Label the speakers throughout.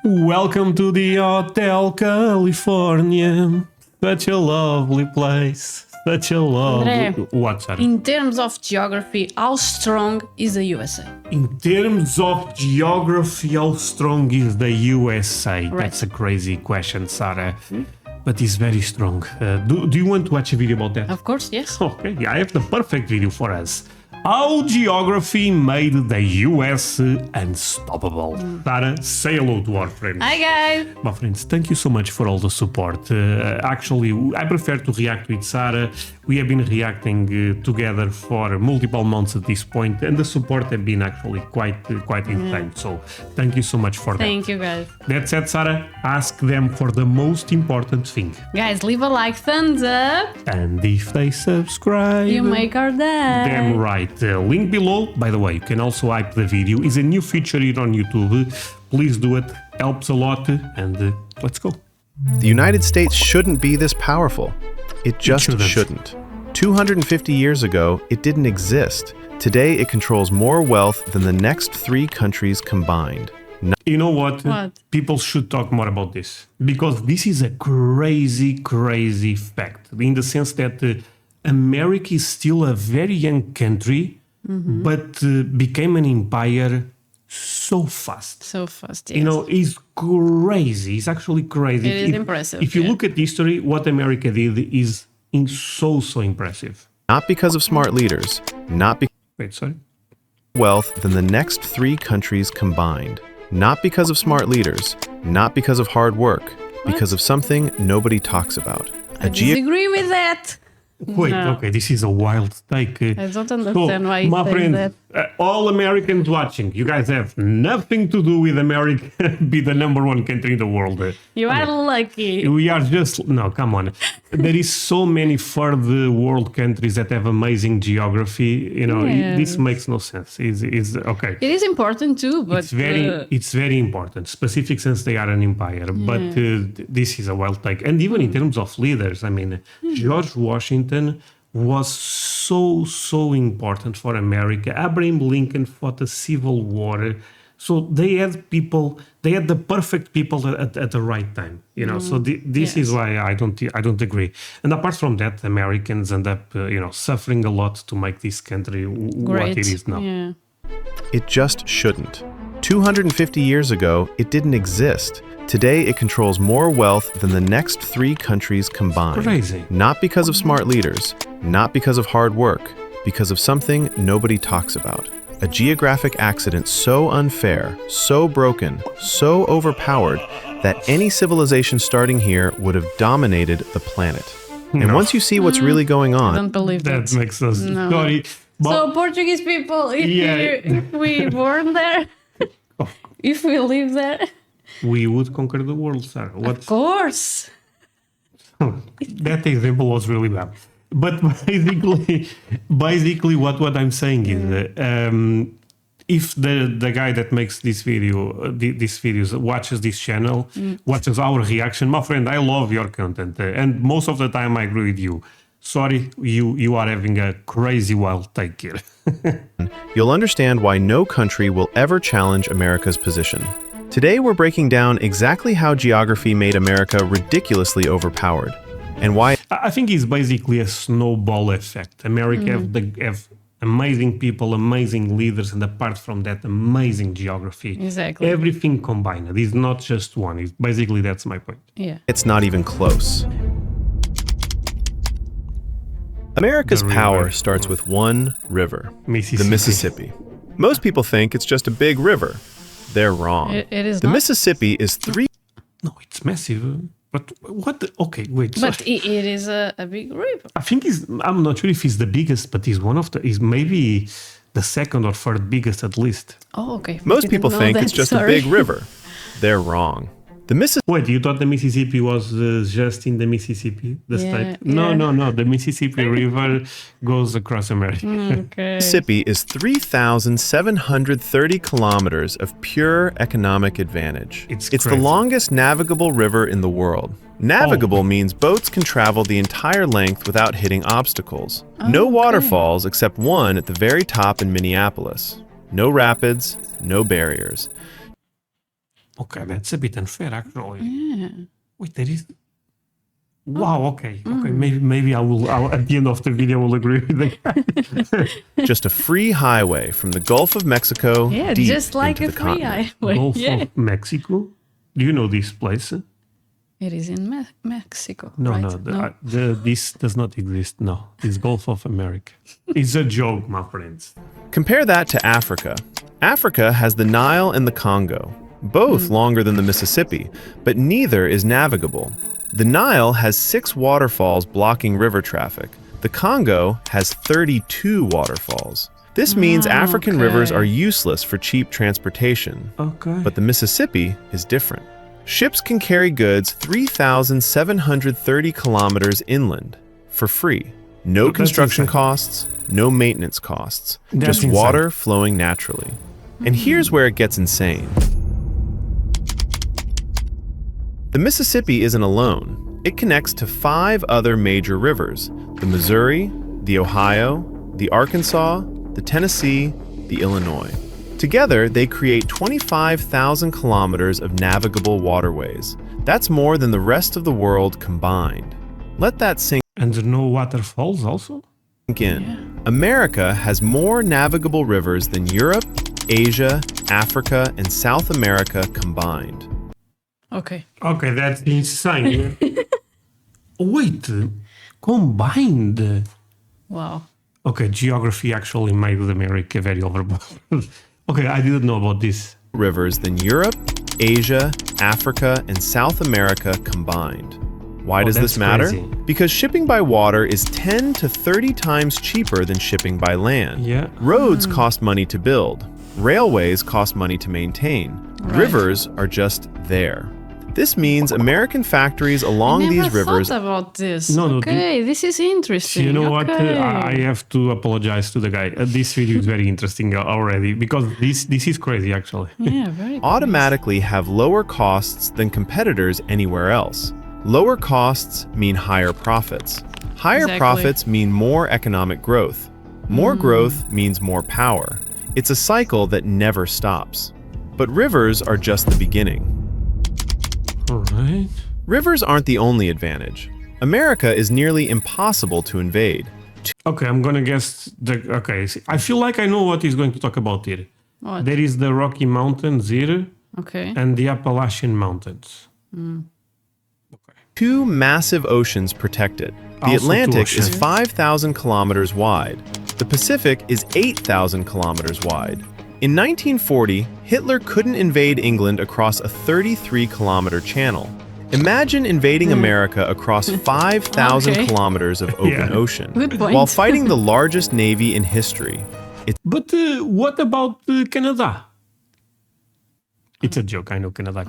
Speaker 1: Welcome to the Hotel California. Such a lovely place. Such a lovely...
Speaker 2: André,
Speaker 1: What, Sarah?
Speaker 2: in terms of geography, how strong is the USA?
Speaker 1: In terms of geography, how strong is the USA?
Speaker 2: Right.
Speaker 1: That's a crazy question, Sarah. But it's very strong. Do you want to watch a video about that?
Speaker 2: Of course, yes.
Speaker 1: Okay, I have the perfect video for us. How geography made the US unstoppable. Sarah, say hello to our friends.
Speaker 2: Hi guys!
Speaker 1: My friends, thank you so much for all the support. Actually, I prefer to react with Sarah. We have been reacting together for multiple months at this point, and the support have been actually quite insane. So thank you so much for that.
Speaker 2: Thank you guys.
Speaker 1: That said, Sarah, ask them for the most important thing.
Speaker 2: Guys, leave a like, thumbs up.
Speaker 1: And if they subscribe...
Speaker 2: You make our day.
Speaker 1: Damn right. Link below, by the way, you can also hype the video, is a new feature here on YouTube. Please do it, helps a lot, and let's go.
Speaker 3: The United States shouldn't be this powerful. It just shouldn't. 250 years ago, it didn't exist. Today, it controls more wealth than the next 3 countries combined.
Speaker 1: You know what? People should talk more about this, because this is a crazy fact, in the sense that America is still a very young country, but became an empire so fast.
Speaker 2: So fast, yes.
Speaker 1: You know, it's crazy. It's actually crazy.
Speaker 2: It is impressive.
Speaker 1: If you look at history, what America did is so impressive.
Speaker 3: Not because of smart leaders, not because
Speaker 1: Wait, sorry?
Speaker 3: of wealth than the next 3 countries combined. Not because of smart leaders, not because of hard work, because of something nobody talks about.
Speaker 2: I disagree with that.
Speaker 1: Wait, okay, this is a wild take.
Speaker 2: I don't understand why you
Speaker 1: my
Speaker 2: say
Speaker 1: friend,
Speaker 2: that.
Speaker 1: all Americans watching, you guys have nothing to do with America be the #1 country in the world.
Speaker 2: You are lucky.
Speaker 1: We are just, no, come on. There is so many third world countries that have amazing geography. You know, this makes no sense. Is okay.
Speaker 2: It is important too, but...
Speaker 1: It's very important, specific since they are an empire. But this is a wild take. And even in terms of leaders, I mean, George Washington was so important for America. Abraham Lincoln fought a civil war. So they had the perfect people at the right time, you know. So this is why I don't agree. And apart from that, Americans end up, suffering a lot to make this country what it is now.
Speaker 2: Yeah.
Speaker 3: It just shouldn't. 250 years ago, it didn't exist. Today, it controls more wealth than the next 3 countries combined.
Speaker 1: Crazy.
Speaker 3: Not because of smart leaders, not because of hard work, because of something nobody talks about. A geographic accident so unfair, so broken, so overpowered, that any civilization starting here would have dominated the planet. And once you see what's really going
Speaker 2: I
Speaker 3: on,
Speaker 2: don't believe that.
Speaker 1: That makes us
Speaker 2: No.
Speaker 1: sorry. But
Speaker 2: So Portuguese people, if we born there, if we live there,
Speaker 1: we would conquer the world, sir.
Speaker 2: of course.
Speaker 1: That example was really bad. But basically, what I'm saying is, if the guy that makes these videos watches this channel, watches our reaction, my friend, I love your content, and most of the time I agree with you. Sorry, you are having a crazy wild take here.
Speaker 3: you'll understand why no country will ever challenge America's position. Today, we're breaking down exactly how geography made America ridiculously overpowered, and why
Speaker 1: I think it's basically a snowball effect. America have amazing people, amazing leaders, and apart from that, amazing geography.
Speaker 2: Exactly.
Speaker 1: Everything combined. It's not just one. It's basically, that's my point.
Speaker 2: Yeah.
Speaker 3: it's not even close. America's power starts with one river, the Mississippi. Most people think it's just a big river. They're wrong.
Speaker 2: It is
Speaker 3: The
Speaker 2: not.
Speaker 3: Mississippi is 3
Speaker 1: No, it's massive. But what? Okay, wait.
Speaker 2: But
Speaker 1: Sorry.
Speaker 2: it is a big river.
Speaker 1: I think I'm not sure if he's the biggest, but he's one of the. He's maybe the second or third biggest at least.
Speaker 2: Oh, okay.
Speaker 3: Most people think it's just a big river. They're wrong. The Mississippi
Speaker 1: Wait, you thought the Mississippi was just in the Mississippi, the state? No. The Mississippi River goes across America.
Speaker 2: Okay.
Speaker 3: is 3,730 kilometers of pure economic advantage.
Speaker 1: It's
Speaker 3: the
Speaker 1: crazy.
Speaker 3: longest navigable river in the world. Navigable means boats can travel the entire length without hitting obstacles. No waterfalls except one at the very top in Minneapolis. No rapids, no barriers.
Speaker 1: Okay, that's a bit unfair, actually.
Speaker 2: Yeah.
Speaker 1: Wait, there is. Wow. Okay. Okay. Maybe I'll at the end of the video will agree with the guy.
Speaker 3: Just a free highway from the Gulf of Mexico
Speaker 2: Yeah,
Speaker 3: deep
Speaker 2: just like
Speaker 3: into
Speaker 2: a
Speaker 3: the
Speaker 2: free
Speaker 3: continent.
Speaker 2: highway.
Speaker 1: Gulf
Speaker 2: Yeah.
Speaker 1: of Mexico. Do you know this place?
Speaker 2: It is in Mexico.
Speaker 1: No,
Speaker 2: right?
Speaker 1: this does not exist. No, it's Gulf of America. It's a joke, my friends.
Speaker 3: Compare that to Africa. Africa has the Nile and the Congo, both longer than the Mississippi, but neither is navigable. The Nile has 6 waterfalls blocking river traffic. The Congo has 32 waterfalls. This means African rivers are useless for cheap transportation.
Speaker 1: Okay.
Speaker 3: But the Mississippi is different. Ships can carry goods 3,730 kilometers inland for free. No
Speaker 1: That's
Speaker 3: construction
Speaker 1: insane.
Speaker 3: costs, no maintenance costs,
Speaker 1: That's
Speaker 3: just
Speaker 1: insane.
Speaker 3: water flowing naturally. And here's where it gets insane. The Mississippi isn't alone. It connects to 5 other major rivers: the Missouri, the Ohio, the Arkansas, the Tennessee, the Illinois. Together, they create 25,000 kilometers of navigable waterways. That's more than the rest of the world combined. Let that sink
Speaker 1: And there are no waterfalls also?
Speaker 3: in. America has more navigable rivers than Europe, Asia, Africa, and South America combined.
Speaker 2: Okay.
Speaker 1: Okay, that's insane. Wait, combined.
Speaker 2: Wow.
Speaker 1: Okay, geography actually made America very overpowered. Okay, I didn't know about this.
Speaker 3: Rivers than Europe, Asia, Africa, and South America combined. Why does this
Speaker 1: that's
Speaker 3: matter?
Speaker 1: crazy.
Speaker 3: Because shipping by water is 10 to 30 times cheaper than shipping by land.
Speaker 1: Yeah.
Speaker 3: Roads cost money to build. Railways cost money to maintain.
Speaker 2: Right.
Speaker 3: Rivers are just there. This means American factories along
Speaker 2: I never
Speaker 3: these rivers
Speaker 2: thought about this.
Speaker 1: No,
Speaker 2: Okay, this is interesting.
Speaker 1: You know what?
Speaker 2: Okay.
Speaker 1: I have to apologize to the guy. This video is very interesting already because this is crazy actually.
Speaker 2: Yeah, very.
Speaker 3: automatically have lower costs than competitors anywhere else. Lower costs mean higher profits. Higher
Speaker 2: Exactly.
Speaker 3: profits mean more economic growth. More growth means more power. It's a cycle that never stops. But rivers are just the beginning.
Speaker 1: All right.
Speaker 3: Rivers aren't the only advantage. America is nearly impossible to invade.
Speaker 1: Okay, I'm gonna guess the. Okay, I feel like I know what he's going to talk about here.
Speaker 2: What?
Speaker 1: There is the Rocky Mountains here
Speaker 2: Okay.
Speaker 1: and the Appalachian Mountains.
Speaker 3: 2 massive oceans protect it. The
Speaker 1: Also two
Speaker 3: Atlantic is
Speaker 1: oceans.
Speaker 3: 5,000 kilometers wide. The Pacific is 8,000 kilometers wide. In 1940, Hitler couldn't invade England across a 33-kilometer channel. Imagine invading America across 5,000
Speaker 2: Okay.
Speaker 3: kilometers of open
Speaker 1: Yeah.
Speaker 3: ocean,
Speaker 2: Good point.
Speaker 3: while fighting the largest navy in history.
Speaker 1: But what about Canada? It's a joke. I know Canada.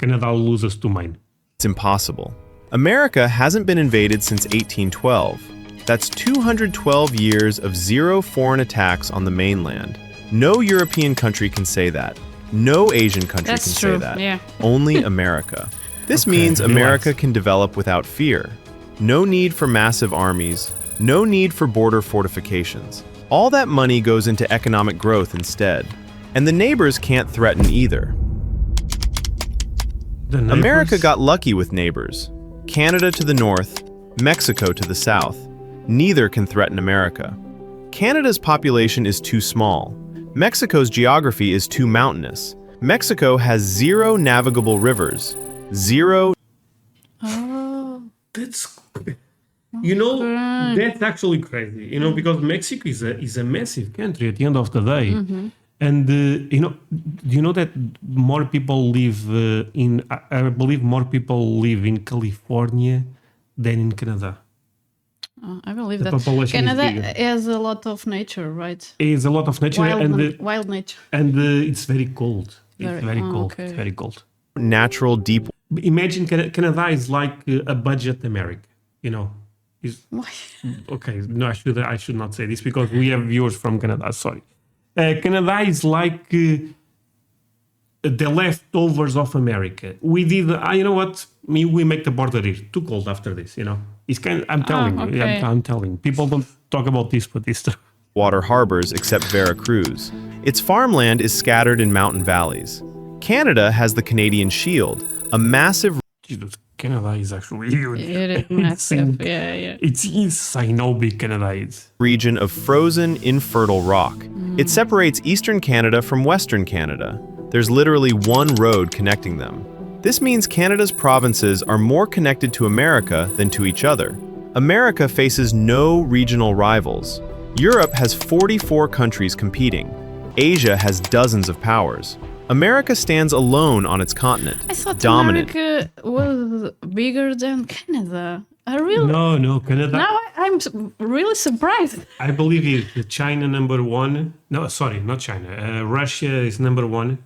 Speaker 1: Canada loses to mine.
Speaker 3: It's impossible. America hasn't been invaded since 1812. That's 212 years of zero foreign attacks on the mainland. No European country can say that. No Asian country
Speaker 2: That's
Speaker 3: can
Speaker 2: true,
Speaker 3: say that.
Speaker 2: yeah.
Speaker 3: Only America. This
Speaker 1: Okay,
Speaker 3: means
Speaker 1: relax.
Speaker 3: America can develop without fear. No need for massive armies. No need for border fortifications. All that money goes into economic growth instead. And the neighbors can't threaten either.
Speaker 1: The
Speaker 3: America
Speaker 1: neighbors-
Speaker 3: got lucky with neighbors. Canada to the north, Mexico to the south. Neither can threaten America. Canada's population is too small. Mexico's geography is too mountainous. Mexico has 0 navigable rivers. 0.
Speaker 2: Oh.
Speaker 1: That's, you know, that's actually crazy. You know, because Mexico is a massive country at the end of the day, and you know, do you know that more people live in? I believe more people live in California than in Canada.
Speaker 2: I believe
Speaker 1: The
Speaker 2: that
Speaker 1: population is
Speaker 2: Canada
Speaker 1: bigger.
Speaker 2: has a lot of nature, right?
Speaker 1: It's a lot of nature,
Speaker 2: Wild nature.
Speaker 1: and it's very cold. It's
Speaker 2: Very-
Speaker 1: very cold.
Speaker 2: okay.
Speaker 1: It's very cold.
Speaker 3: Natural deep
Speaker 1: Imagine Canada is like a budget America. You know, is okay. No, I should not say this because we have viewers from Canada. Sorry, Canada is like the leftovers of America. We did. You know what? We make the border here too cold after this. You know, it's kind. I'm telling you.
Speaker 2: okay.
Speaker 1: I'm telling. People don't talk about this, but it's true.
Speaker 3: water harbors except Veracruz. Its farmland is scattered in mountain valleys. Canada has the Canadian Shield, a massive
Speaker 1: Jesus, Canada is actually huge.
Speaker 2: It is massive. Yeah.
Speaker 1: It's insane how big Canada is.
Speaker 3: region of frozen, infertile rock. It separates eastern Canada from western Canada. There's literally one road connecting them. This means Canada's provinces are more connected to America than to each other. America faces no regional rivals. Europe has 44 countries competing. Asia has dozens of powers. America stands alone on its continent,
Speaker 2: I thought
Speaker 3: dominant.
Speaker 2: America was bigger than Canada. I really
Speaker 1: No, Canada.
Speaker 2: now really surprised.
Speaker 1: I believe it's China number one. No, sorry, not China. Russia is number one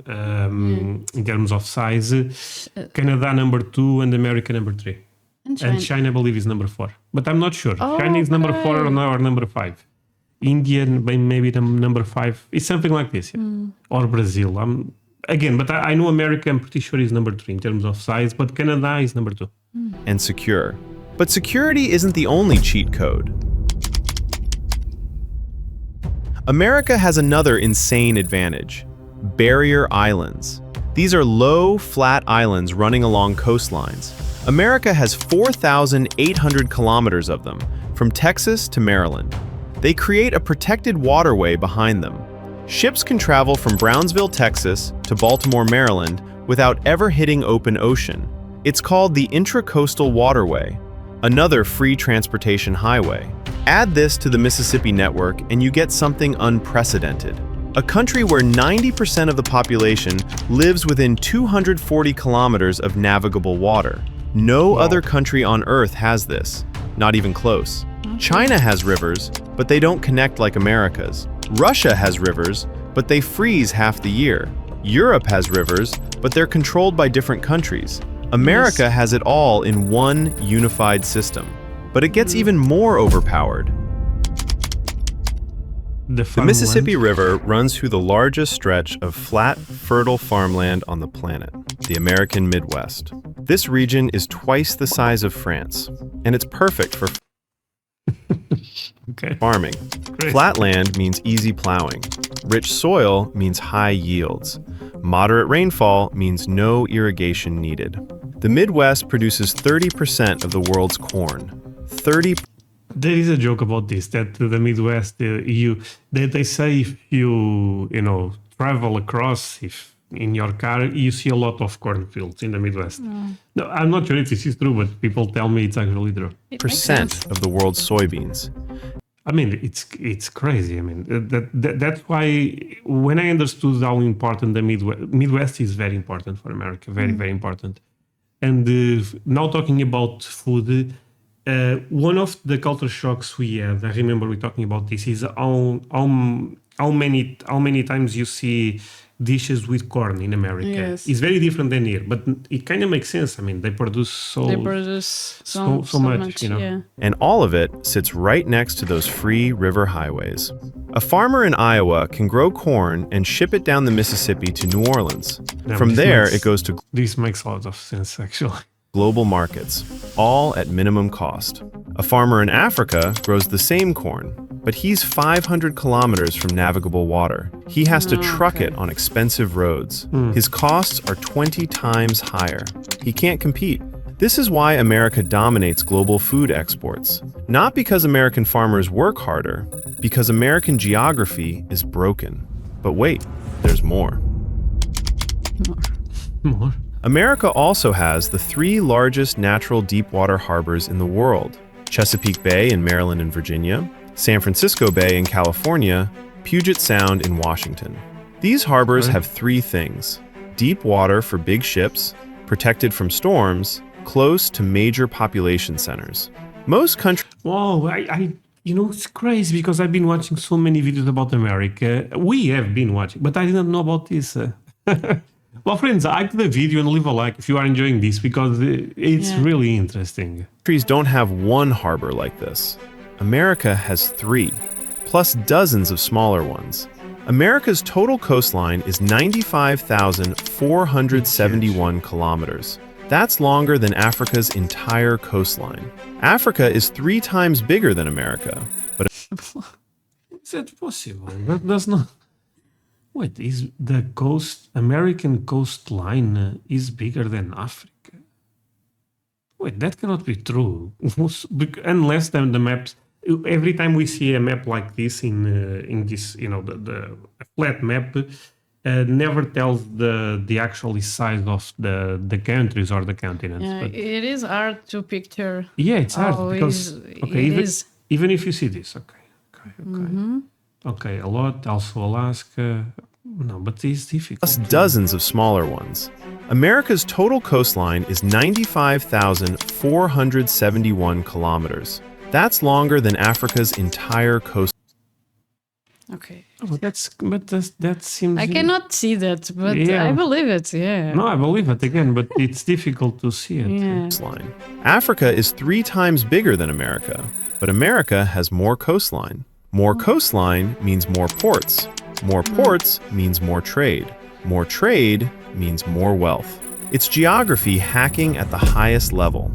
Speaker 1: in terms of size. Canada number two, and America number three.
Speaker 2: And
Speaker 1: And China, I believe, is number four. But I'm not sure. China is number four or number five. India, maybe number five. It's something like this, yeah. Or Brazil. But I know America, I'm pretty sure, is number three in terms of size. But Canada is number two.
Speaker 3: And secure. But security isn't the only cheat code. America has another insane advantage: barrier islands. These are low, flat islands running along coastlines. America has 4,800 kilometers of them, from Texas to Maryland. They create a protected waterway behind them. Ships can travel from Brownsville, Texas to Baltimore, Maryland without ever hitting open ocean. It's called the Intracoastal Waterway, another free transportation highway. Add this to the Mississippi network and you get something unprecedented. A country where 90% of the population lives within 240 kilometers of navigable water. No other country on Earth has this, not even close. China has rivers, but they don't connect like America's. Russia has rivers, but they freeze half the year. Europe has rivers, but they're controlled by different countries. America has it all in one unified system. But it gets even more overpowered. The Mississippi River runs through the largest stretch of flat, fertile farmland on the planet, the American Midwest. This region is twice the size of France, and it's perfect for farming.
Speaker 1: Great.
Speaker 3: Flat land means easy plowing. Rich soil means high yields. Moderate rainfall means no irrigation needed. The Midwest produces 30% of the world's corn. 30%.
Speaker 1: There is a joke about this, that the Midwest, they say if you travel across, if in your car, you see a lot of cornfields in the Midwest. No, I'm not sure if this is true, but people tell me it's actually true.
Speaker 3: Percent of the world's soybeans.
Speaker 1: I mean, it's crazy. I mean, that's why when I understood how important the Midwest is very important for America, very important. And now talking about food, one of the culture shocks we had, I remember we talking about this, is how many times you see dishes with corn in America.
Speaker 2: Yes.
Speaker 1: It's very different than here, but it kind of makes sense. I mean, they produce so much, you know.
Speaker 2: Yeah.
Speaker 3: And all of it sits right next to those free river highways. A farmer in Iowa can grow corn and ship it down the Mississippi to New Orleans. From there, it goes to
Speaker 1: This makes a lot of sense, actually.
Speaker 3: global markets, all at minimum cost. A farmer in Africa grows the same corn, but he's 500 kilometers from navigable water. He has to truck it on expensive roads. His costs are 20 times higher. He can't compete. This is why America dominates global food exports. Not because American farmers work harder, because American geography is broken. But wait, there's more.
Speaker 1: More.
Speaker 3: America also has the 3 largest natural deepwater harbors in the world: Chesapeake Bay in Maryland and Virginia, San Francisco Bay in California, Puget Sound in Washington. These harbors have 3 things: deep water for big ships, protected from storms, close to major population centers. Most countries
Speaker 1: Wow, it's crazy because I've been watching so many videos about America. We have been watching, but I didn't know about this. Well, friends, like the video and leave a like if you are enjoying this because it's really interesting.
Speaker 3: don't have one harbor like this. America has 3, plus dozens of smaller ones. America's total coastline is 95,471 kilometers. That's longer than Africa's entire coastline. Africa is 3 times bigger than America, but
Speaker 1: Is that possible? That does not. Wait, is the American coastline is bigger than Africa? Wait, that cannot be true. Unless the maps. Every time we see a map like this in this, the flat map, never tells the actual size of the countries or the continents.
Speaker 2: Yeah,
Speaker 1: But
Speaker 2: it is hard to picture.
Speaker 1: yeah, it's hard because
Speaker 2: Always,
Speaker 1: even if you see this, okay.
Speaker 2: Mm-hmm.
Speaker 1: Okay, a lot. Also Alaska. No, but it's difficult.
Speaker 3: Plus dozens of smaller ones. America's total coastline is 95,471 kilometers. That's longer than Africa's entire coast.
Speaker 2: Okay.
Speaker 1: Oh, that seems.
Speaker 2: I cannot see that, but
Speaker 1: Yeah.
Speaker 2: I believe it. Yeah.
Speaker 1: No, I believe it again, but it's difficult to see it.
Speaker 2: Yeah.
Speaker 3: Coastline. Africa is 3 times bigger than America, but America has more coastline. More coastline means more ports. More ports means more trade. More trade means more wealth. It's geography hacking at the highest level.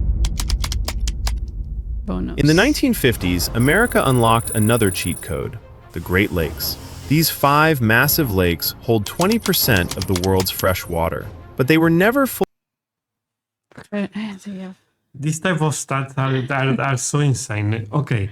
Speaker 2: Bonus.
Speaker 3: In the 1950s, America unlocked another cheat code, the Great Lakes. These 5 massive lakes hold 20% of the world's fresh water, but they were never fully.
Speaker 2: Yeah.
Speaker 1: This type of stats are so insane. Okay,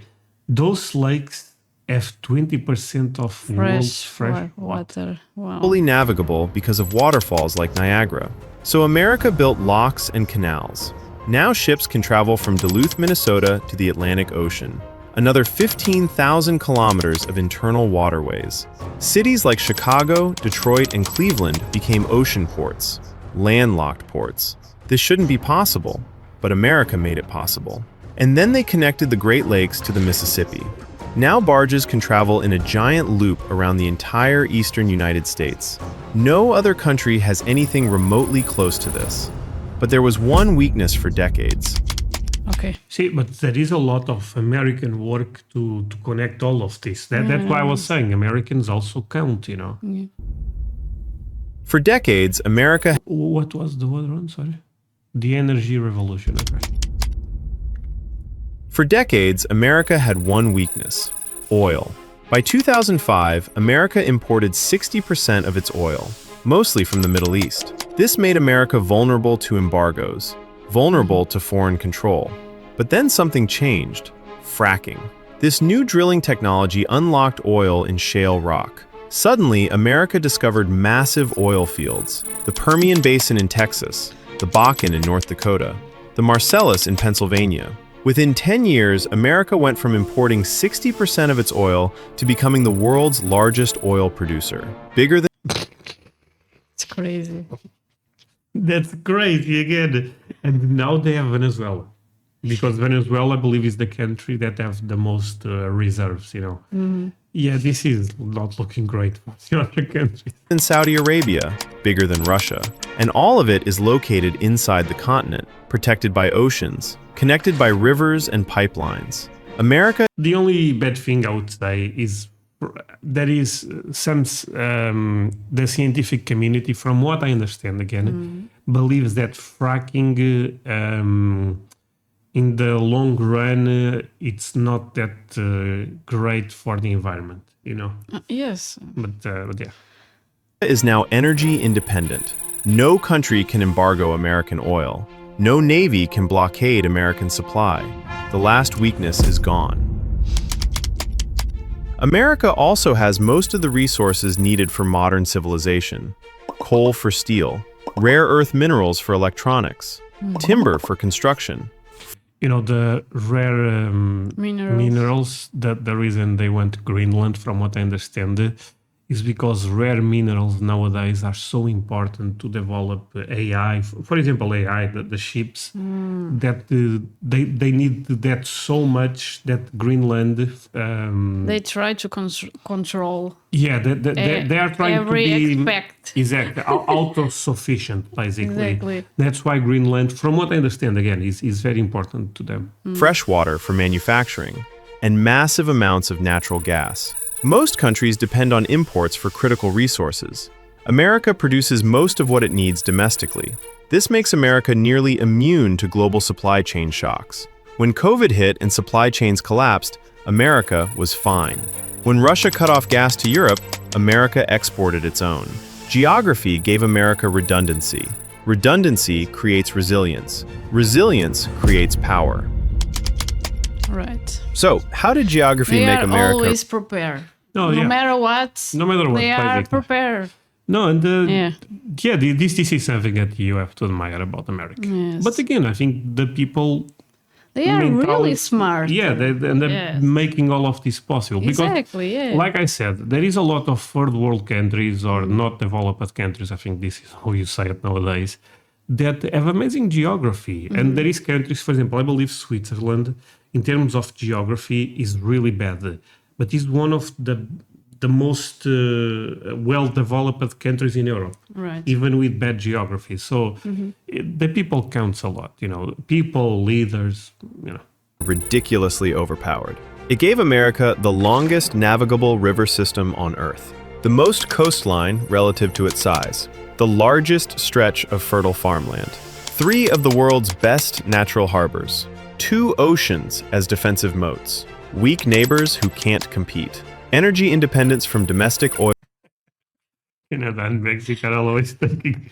Speaker 1: those lakes have 20% of world's fresh water.
Speaker 2: Wow.
Speaker 3: fully navigable because of waterfalls like Niagara. So America built locks and canals. Now ships can travel from Duluth, Minnesota to the Atlantic Ocean. Another 15,000 kilometers of internal waterways. Cities like Chicago, Detroit, and Cleveland became ocean ports, landlocked ports. This shouldn't be possible, but America made it possible. And then they connected the Great Lakes to the Mississippi. Now barges can travel in a giant loop around the entire eastern United States. No other country has anything remotely close to this. But there was one weakness for decades.
Speaker 2: Okay.
Speaker 1: See, but there is a lot of American work to connect all of this. That's why I was saying Americans also count,
Speaker 3: For decades, America
Speaker 1: What was the other one? Sorry. The energy revolution. Okay.
Speaker 3: For decades, America had one weakness: oil. By 2005, America imported 60% of its oil, mostly from the Middle East. This made America vulnerable to embargoes, vulnerable to foreign control. But then something changed: fracking. This new drilling technology unlocked oil in shale rock. Suddenly, America discovered massive oil fields: the Permian Basin in Texas, the Bakken in North Dakota, the Marcellus in Pennsylvania. Within 10 years, America went from importing 60% of its oil to becoming the world's largest oil producer. Bigger than
Speaker 2: It's crazy.
Speaker 1: That's crazy again. And now they have Venezuela. Because Venezuela, I believe, is the country that have the most reserves, Yeah, this is not looking great for the other countries.
Speaker 3: Saudi Arabia, bigger than Russia. And all of it is located inside the continent, protected by oceans, connected by rivers and pipelines. America
Speaker 1: The only bad thing I would say is there is some the scientific community, from what I understand again, believes that fracking in the long run it's not that great for the environment,
Speaker 2: Yes.
Speaker 1: But yeah.
Speaker 3: is now energy independent. No country can embargo American oil. No navy can blockade American supply. The last weakness is gone. America also has most of the resources needed for modern civilization: coal for steel, rare earth minerals for electronics, timber for construction.
Speaker 1: The rare
Speaker 2: Minerals.
Speaker 1: the reason they went to Greenland, from what I understand, is because rare minerals nowadays are so important to develop AI. For example, AI, the ships, that they need that so much that Greenland.
Speaker 2: They try to control
Speaker 1: Yeah, they are trying to
Speaker 2: every
Speaker 1: be
Speaker 2: aspect.
Speaker 1: exactly autosufficient, basically.
Speaker 2: Exactly.
Speaker 1: That's why Greenland, from what I understand, again, is very important to them.
Speaker 3: Fresh water for manufacturing, and massive amounts of natural gas. Most countries depend on imports for critical resources. America produces most of what it needs domestically. This makes America nearly immune to global supply chain shocks. When COVID hit and supply chains collapsed, America was fine. When Russia cut off gas to Europe, America exported its own. Geography gave America redundancy. Redundancy creates resilience. Resilience creates power.
Speaker 2: Right.
Speaker 3: So, how did geography
Speaker 2: They
Speaker 3: make
Speaker 2: are
Speaker 3: America
Speaker 2: always prepared.
Speaker 1: Oh,
Speaker 2: No
Speaker 1: yeah.
Speaker 2: matter what.
Speaker 1: No matter what,
Speaker 2: They are
Speaker 1: basically.
Speaker 2: prepared.
Speaker 1: No, and
Speaker 2: Yeah.
Speaker 1: this is something that you have to admire about America.
Speaker 2: Yes.
Speaker 1: But again, I think the people
Speaker 2: They are really
Speaker 1: mentality-
Speaker 2: smart.
Speaker 1: Yeah, and they're
Speaker 2: Yes.
Speaker 1: making all of this possible. Because,
Speaker 2: Exactly, yeah.
Speaker 1: like I said, there is a lot of third world countries or not developed countries, I think this is how you say it nowadays, that have amazing geography. And there is countries, for example, I believe Switzerland, in terms of geography, is really bad. But is one of the most well-developed countries in Europe,
Speaker 2: Right.
Speaker 1: even with bad geography. So the people counts a lot, people, leaders,
Speaker 3: ridiculously overpowered. It gave America the longest navigable river system on Earth, the most coastline relative to its size, the largest stretch of fertile farmland, 3 of the world's best natural harbors, 2 oceans as defensive moats, weak neighbors who can't compete, energy independence from domestic oil.
Speaker 1: Canada and Mexico are always thinking,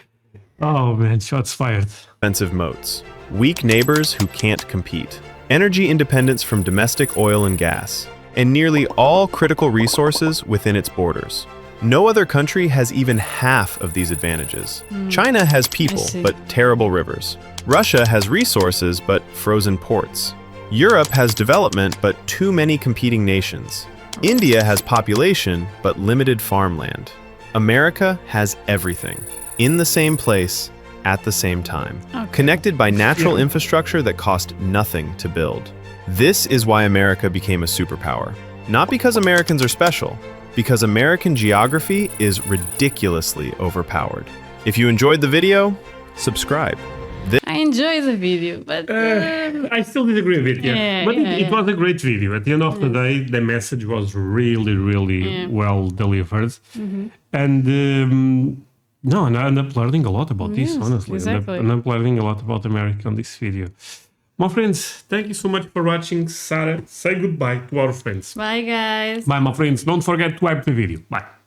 Speaker 1: oh man, shots fired.
Speaker 3: Defensive moats, weak neighbors who can't compete, energy independence from domestic oil and gas, and nearly all critical resources within its borders. No other country has even half of these advantages. China has people,
Speaker 2: see.
Speaker 3: but terrible rivers. Russia has resources, but frozen ports. Europe has development, but too many competing nations. India has population, but limited farmland. America has everything, in the same place, at the same time, connected by natural infrastructure that cost nothing to build. This is why America became a superpower. Not because Americans are special, because American geography is ridiculously overpowered. If you enjoyed the video, subscribe.
Speaker 2: I enjoyed the video, but
Speaker 1: I still disagree with you.
Speaker 2: Yeah,
Speaker 1: But
Speaker 2: yeah,
Speaker 1: it was a great video. At the end of the day, the message was really, really well delivered. And no, and I end up learning a lot about this,
Speaker 2: Yes,
Speaker 1: honestly.
Speaker 2: exactly.
Speaker 1: And I'm learning a lot about America on this video. My friends, thank you so much for watching. Sarah, say goodbye to our friends.
Speaker 2: bye guys.
Speaker 1: Bye, my friends. Don't forget to like the video. Bye.